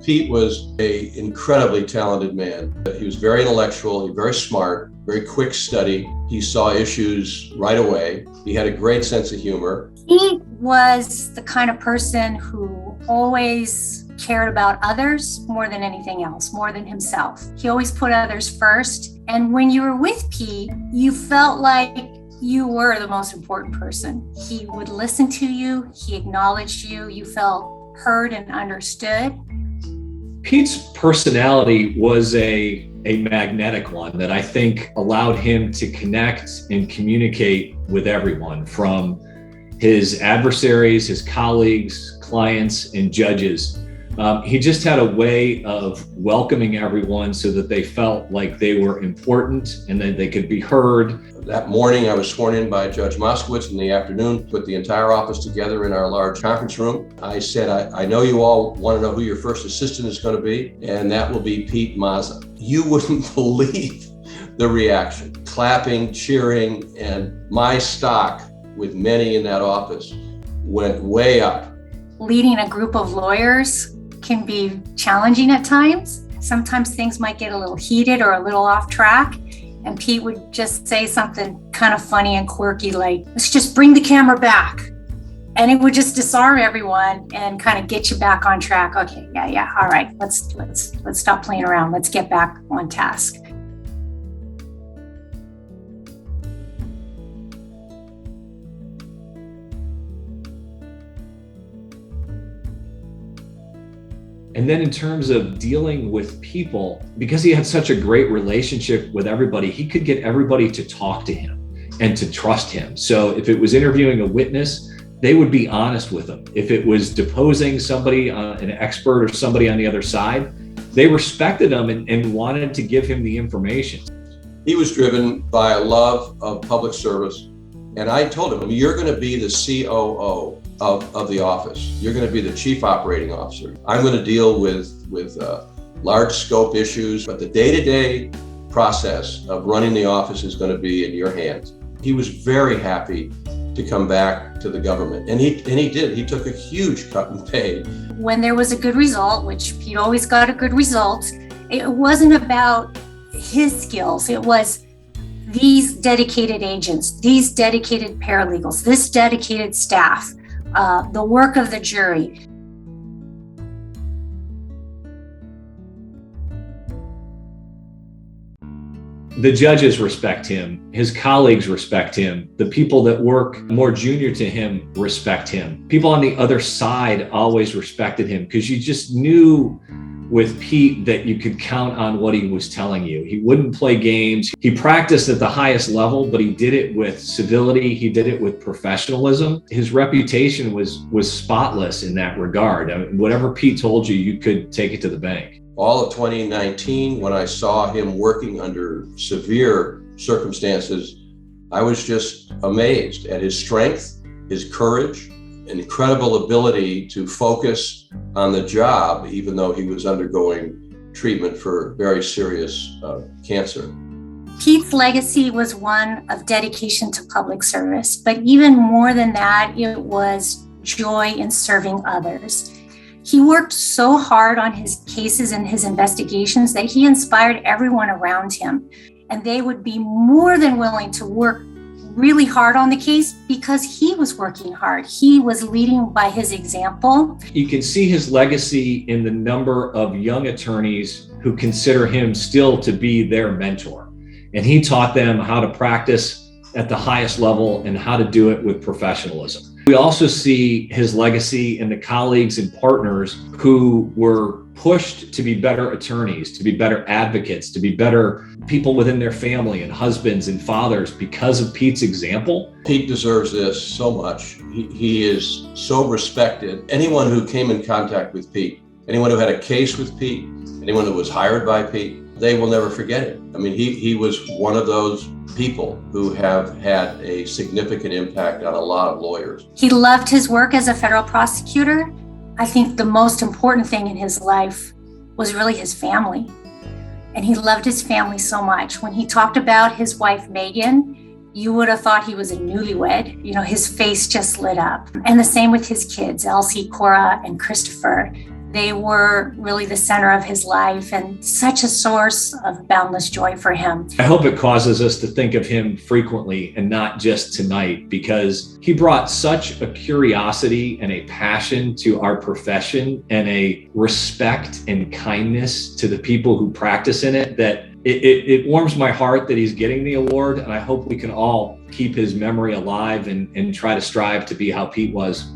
Pete was an incredibly talented man. He was very intellectual, very smart, very quick study. He saw issues right away. He had a great sense of humor. He was the kind of person who always cared about others more than anything else, more than himself. He always put others first. And when you were with Pete, you felt like you were the most important person. He would listen to you. He acknowledged you. You felt heard and understood. Pete's personality was a magnetic one that I think allowed him to connect and communicate with everyone, from his adversaries, his colleagues, clients, and judges. He just had a way of welcoming everyone so that they felt like they were important and that they could be heard. That morning, I was sworn in by Judge Moskowitz. In the afternoon, put the entire office together in our large conference room. I said, I know you all want to know who your first assistant is going to be, and that will be Pete Mazza. You wouldn't believe the reaction. Clapping, cheering, and my stock with many in that office went way up. Leading a group of lawyers can be challenging at times. Sometimes things might get a little heated or a little off track. And Pete would just say something kind of funny and quirky, like, let's just bring the camera back. And it would just disarm everyone and kind of get you back on track. Okay, yeah, all right, let's stop playing around. Let's get back on task. And then in terms of dealing with people, because he had such a great relationship with everybody, he could get everybody to talk to him and to trust him. So if it was interviewing a witness, they would be honest with him. If it was deposing somebody, an expert or somebody on the other side, they respected him and wanted to give him the information. He was driven by a love of public service. And I told him, you're going to be the COO of the office. You're going to be the chief operating officer. I'm going to deal with large scope issues, but the day-to-day process of running the office is going to be in your hands. He was very happy to come back to the government. And he did. He took a huge cut in pay. When there was a good result, which Pete always got a good result, it wasn't about his skills. It was these dedicated agents, these dedicated paralegals, this dedicated staff, the work of the jury. The judges respect him, his colleagues respect him, the people that work more junior to him respect him. People on the other side always respected him because you just knew with Pete that you could count on what he was telling you. He wouldn't play games. He practiced at the highest level, but he did it with civility. He did it with professionalism. His reputation was spotless in that regard. I mean, whatever Pete told you, you could take it to the bank. All of 2019, when I saw him working under severe circumstances, I was just amazed at his strength, his courage, incredible ability to focus on the job, even though he was undergoing treatment for very serious cancer. Pete's legacy was one of dedication to public service, but even more than that, it was joy in serving others. He worked so hard on his cases and his investigations that he inspired everyone around him, and they would be more than willing to work really hard on the case because he was working hard. He was leading by his example. You can see his legacy in the number of young attorneys who consider him still to be their mentor. And he taught them how to practice at the highest level and how to do it with professionalism. We also see his legacy in the colleagues and partners who were pushed to be better attorneys, to be better advocates, to be better people within their family and husbands and fathers because of Pete's example. Pete deserves this so much. He is so respected. Anyone who came in contact with Pete, anyone who had a case with Pete, anyone who was hired by Pete, they will never forget it. I mean, he was one of those people who have had a significant impact on a lot of lawyers. He loved his work as a federal prosecutor. I think the most important thing in his life was really his family. And he loved his family so much. When he talked about his wife, Megan, you would have thought he was a newlywed. You know, his face just lit up. And the same with his kids, Elsie, Cora, and Christopher. They were really the center of his life and such a source of boundless joy for him. I hope it causes us to think of him frequently and not just tonight, because he brought such a curiosity and a passion to our profession and a respect and kindness to the people who practice in it that it warms my heart that he's getting the award. And I hope we can all keep his memory alive and try to strive to be how Pete was.